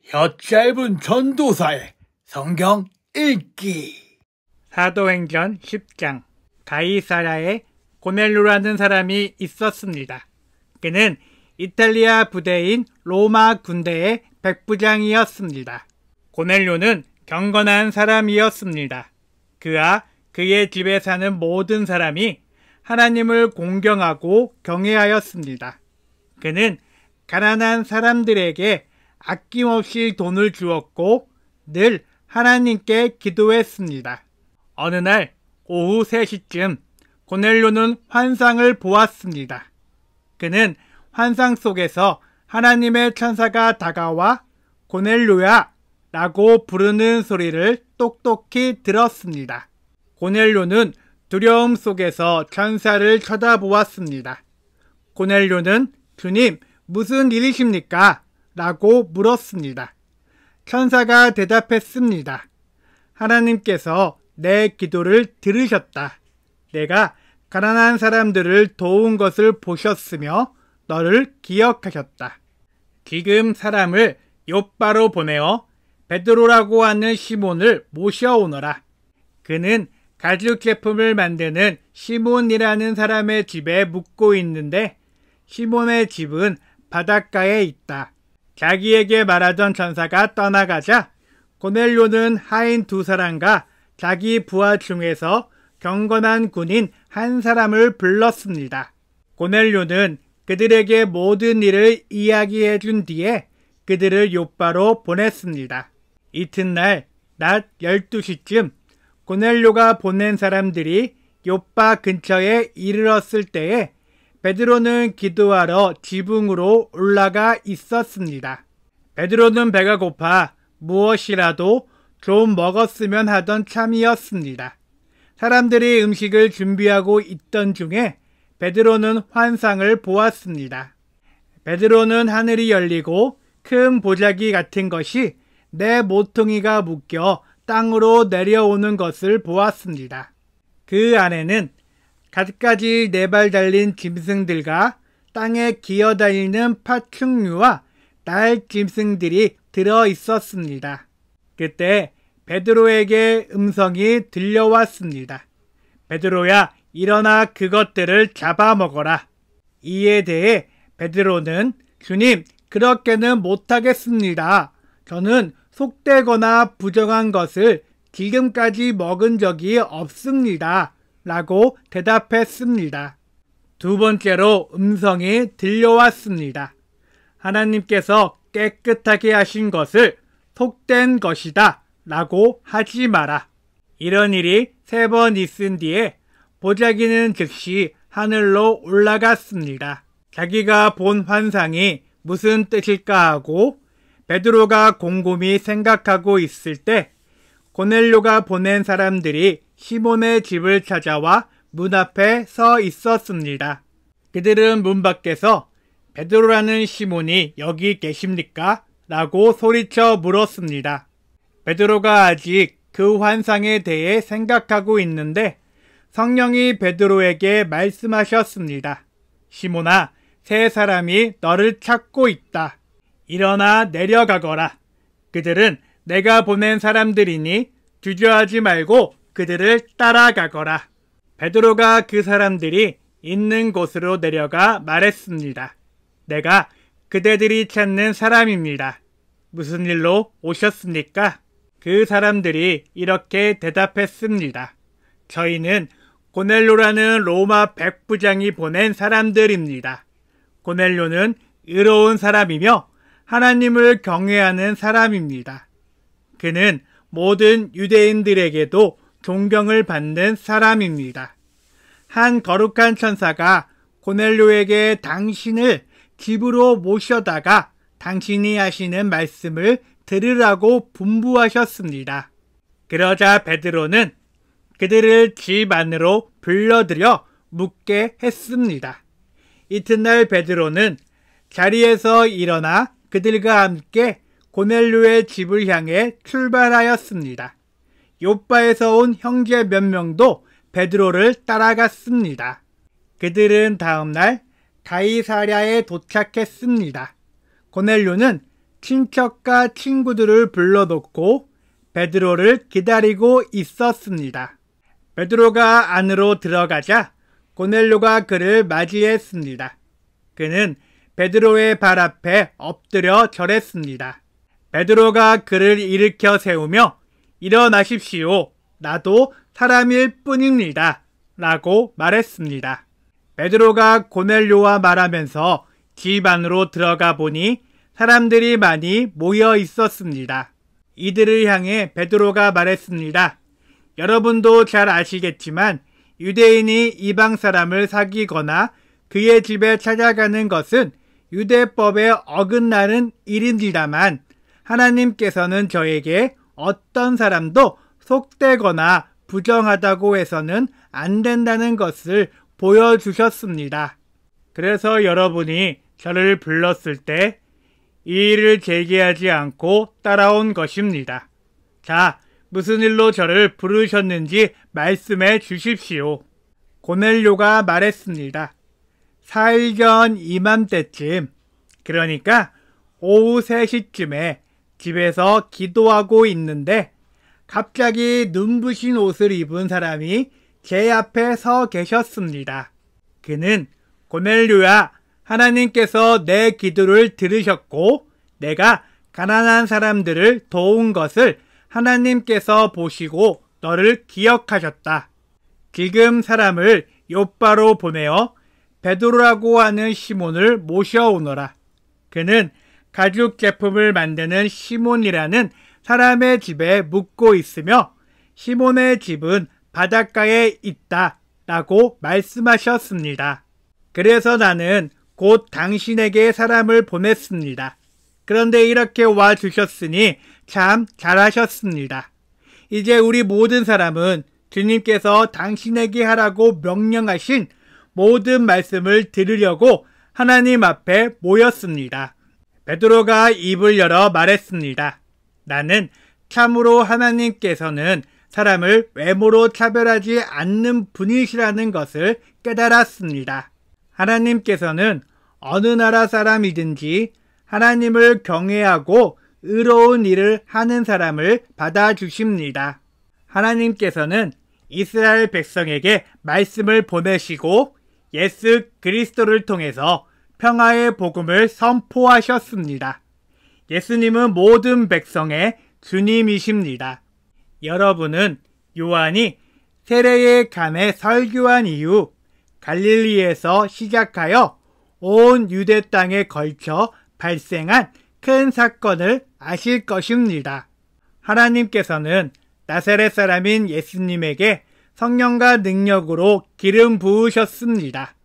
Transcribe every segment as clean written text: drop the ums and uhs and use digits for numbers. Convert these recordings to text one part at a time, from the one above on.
혀 짧은 전도사의 성경 읽기. 사도행전 10장. 가이사랴에 고넬료라는 사람이 있었습니다. 그는 이탈리아 부대인 로마 군대의 백부장이었습니다. 고넬료는 경건한 사람이었습니다. 그와 그의 집에 사는 모든 사람이 하나님을 공경하고 경외하였습니다. 그는 가난한 사람들에게 아낌없이 돈을 주었고 늘 하나님께 기도했습니다. 어느 날 오후 3시쯤 고넬료는 환상을 보았습니다. 그는 환상 속에서 하나님의 천사가 다가와 고넬료야 라고 부르는 소리를 똑똑히 들었습니다. 고넬료는 두려움 속에서 천사를 쳐다보았습니다. 고넬료는 주님, 무슨 일이십니까? 라고 물었습니다. 천사가 대답했습니다. 하나님께서 내 기도를 들으셨다. 내가 가난한 사람들을 도운 것을 보셨으며 너를 기억하셨다. 지금 사람을 욥바로 보내어 베드로라고 하는 시몬을 모셔오너라. 그는 가죽 제품을 만드는 시몬이라는 사람의 집에 묵고 있는데 시몬의 집은 바닷가에 있다. 자기에게 말하던 천사가 떠나가자 고넬료는 하인 2사람과 자기 부하 중에서 경건한 군인 1사람을 불렀습니다. 고넬료는 그들에게 모든 일을 이야기해 준 뒤에 그들을 욥바로 보냈습니다. 이튿날 낮 12시쯤 고넬료가 보낸 사람들이 욥바 근처에 이르렀을 때에 베드로는 기도하러 지붕으로 올라가 있었습니다. 베드로는 배가 고파 무엇이라도 좀 먹었으면 하던 참이었습니다. 사람들이 음식을 준비하고 있던 중에 베드로는 환상을 보았습니다. 베드로는 하늘이 열리고 큰 보자기 같은 것이 내 모퉁이가 묶여 땅으로 내려오는 것을 보았습니다. 그 안에는 갖가지 4발 달린 짐승들과 땅에 기어다니는 파충류와 날 짐승들이 들어 있었습니다. 그때 베드로에게 음성이 들려왔습니다. 베드로야, 일어나 그것들을 잡아먹어라. 이에 대해 베드로는 주님, 그렇게는 못하겠습니다. 저는 속되거나 부정한 것을 지금까지 먹은 적이 없습니다. 라고 대답했습니다. 2번째로 음성이 들려왔습니다. 하나님께서 깨끗하게 하신 것을 속된 것이다 라고 하지 마라. 이런 일이 3번 있은 뒤에 보자기는 즉시 하늘로 올라갔습니다. 자기가 본 환상이 무슨 뜻일까 하고 베드로가 곰곰이 생각하고 있을 때 고넬료가 보낸 사람들이 시몬의 집을 찾아와 문 앞에 서 있었습니다. 그들은 문 밖에서 베드로라는 시몬이 여기 계십니까? 라고 소리쳐 물었습니다. 베드로가 아직 그 환상에 대해 생각하고 있는데 성령이 베드로에게 말씀하셨습니다. 시몬아, 3사람이 너를 찾고 있다. 일어나 내려가거라. 그들은 내가 보낸 사람들이니 주저하지 말고 그들을 따라가거라. 베드로가 그 사람들이 있는 곳으로 내려가 말했습니다. 내가 그대들이 찾는 사람입니다. 무슨 일로 오셨습니까? 그 사람들이 이렇게 대답했습니다. 저희는 고넬료라는 로마 백부장이 보낸 사람들입니다. 고넬료는 의로운 사람이며 하나님을 경외하는 사람입니다. 그는 모든 유대인들에게도 존경을 받는 사람입니다. 한 거룩한 천사가 고넬료에게 당신을 집으로 모셔다가 당신이 하시는 말씀을 들으라고 분부하셨습니다. 그러자 베드로는 그들을 집 안으로 불러들여 묻게 했습니다. 이튿날 베드로는 자리에서 일어나 그들과 함께 고넬료의 집을 향해 출발하였습니다. 욥바에서 온 형제 몇 명도 베드로를 따라갔습니다. 그들은 다음날 가이사랴에 도착했습니다. 고넬료는 친척과 친구들을 불러놓고 베드로를 기다리고 있었습니다. 베드로가 안으로 들어가자 고넬료가 그를 맞이했습니다. 그는 베드로의 발 앞에 엎드려 절했습니다. 베드로가 그를 일으켜 세우며 일어나십시오. 나도 사람일 뿐입니다. 라고 말했습니다. 베드로가 고넬료와 말하면서 집 안으로 들어가 보니 사람들이 많이 모여 있었습니다. 이들을 향해 베드로가 말했습니다. 여러분도 잘 아시겠지만 유대인이 이방 사람을 사귀거나 그의 집에 찾아가는 것은 유대법에 어긋나는 일입니다만 하나님께서는 저에게 어떤 사람도 속되거나 부정하다고 해서는 안 된다는 것을 보여주셨습니다. 그래서 여러분이 저를 불렀을 때 이의를 제기하지 않고 따라온 것입니다. 자, 무슨 일로 저를 부르셨는지 말씀해 주십시오. 고넬료가 말했습니다. 4일 전 이맘때쯤, 그러니까 오후 3시쯤에 집에서 기도하고 있는데 갑자기 눈부신 옷을 입은 사람이 제 앞에 서 계셨습니다. 그는 고넬료야, 하나님께서 내 기도를 들으셨고 내가 가난한 사람들을 도운 것을 하나님께서 보시고 너를 기억하셨다. 지금 사람을 요바로 보내어 베드로라고 하는 시몬을 모셔오너라. 그는 가죽 제품을 만드는 시몬이라는 사람의 집에 묵고 있으며 시몬의 집은 바닷가에 있다 라고 말씀하셨습니다. 그래서 나는 곧 당신에게 사람을 보냈습니다. 그런데 이렇게 와주셨으니 참 잘하셨습니다. 이제 우리 모든 사람은 주님께서 당신에게 하라고 명령하신 모든 말씀을 들으려고 하나님 앞에 모였습니다. 베드로가 입을 열어 말했습니다. 나는 참으로 하나님께서는 사람을 외모로 차별하지 않는 분이시라는 것을 깨달았습니다. 하나님께서는 어느 나라 사람이든지 하나님을 경외하고 의로운 일을 하는 사람을 받아주십니다. 하나님께서는 이스라엘 백성에게 말씀을 보내시고 예수 그리스도를 통해서 평화의 복음을 선포하셨습니다. 예수님은 모든 백성의 주님이십니다. 여러분은 요한이 세례에 관해 설교한 이후 갈릴리에서 시작하여 온 유대 땅에 걸쳐 발생한 큰 사건을 아실 것입니다. 하나님께서는 나사렛 사람인 예수님에게 성령과 능력으로 기름 부으셨습니다.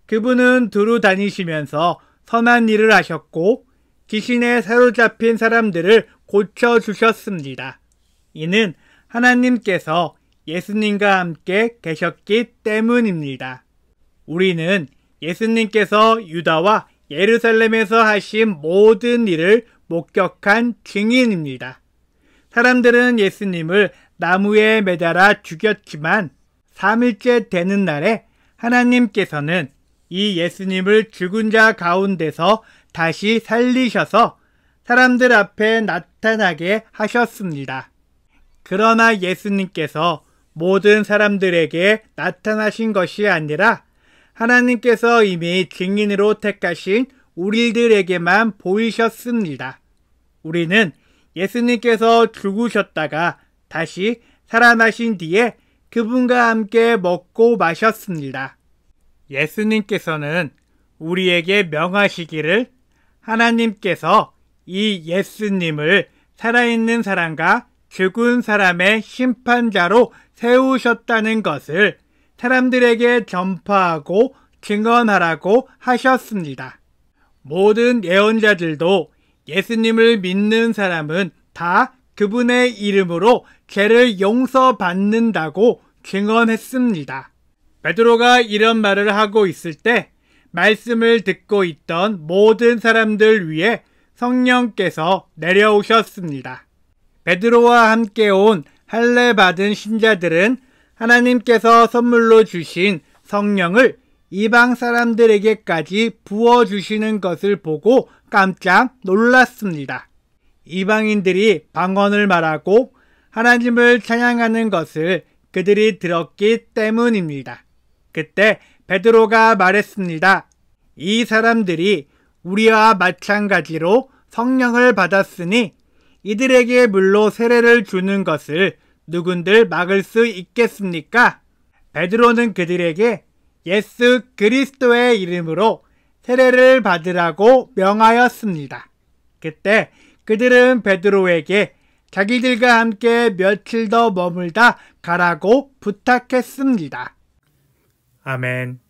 그분은 두루 다니시면서 선한 일을 하셨고 귀신에 사로잡힌 사람들을 고쳐주셨습니다. 이는 하나님께서 예수님과 함께 계셨기 때문입니다. 우리는 예수님께서 유다와 예루살렘에서 하신 모든 일을 목격한 증인입니다. 사람들은 예수님을 나무에 매달아 죽였지만 3일째 되는 날에 하나님께서는 이 예수님을 죽은 자 가운데서 다시 살리셔서 사람들 앞에 나타나게 하셨습니다. 그러나 예수님께서 모든 사람들에게 나타나신 것이 아니라 하나님께서 이미 증인으로 택하신 우리들에게만 보이셨습니다. 우리는 예수님께서 죽으셨다가 다시 살아나신 뒤에 그분과 함께 먹고 마셨습니다. 예수님께서는 우리에게 명하시기를 하나님께서 이 예수님을 살아있는 사람과 죽은 사람의 심판자로 세우셨다는 것을 사람들에게 전파하고 증언하라고 하셨습니다. 모든 예언자들도 예수님을 믿는 사람은 다 그분의 이름으로 죄를 용서받는다고 증언했습니다. 베드로가 이런 말을 하고 있을 때 말씀을 듣고 있던 모든 사람들 위에 성령께서 내려오셨습니다. 베드로와 함께 온 할례 받은 신자들은 하나님께서 선물로 주신 성령을 이방 사람들에게까지 부어주시는 것을 보고 깜짝 놀랐습니다. 이방인들이 방언을 말하고 하나님을 찬양하는 것을 그들이 들었기 때문입니다. 그때 베드로가 말했습니다. 이 사람들이 우리와 마찬가지로 성령을 받았으니 이들에게 물로 세례를 주는 것을 누군들 막을 수 있겠습니까? 베드로는 그들에게 예수 그리스도의 이름으로 세례를 받으라고 명하였습니다. 그때 그들은 베드로에게 자기들과 함께 며칠 더 머물다 가라고 부탁했습니다. 아멘.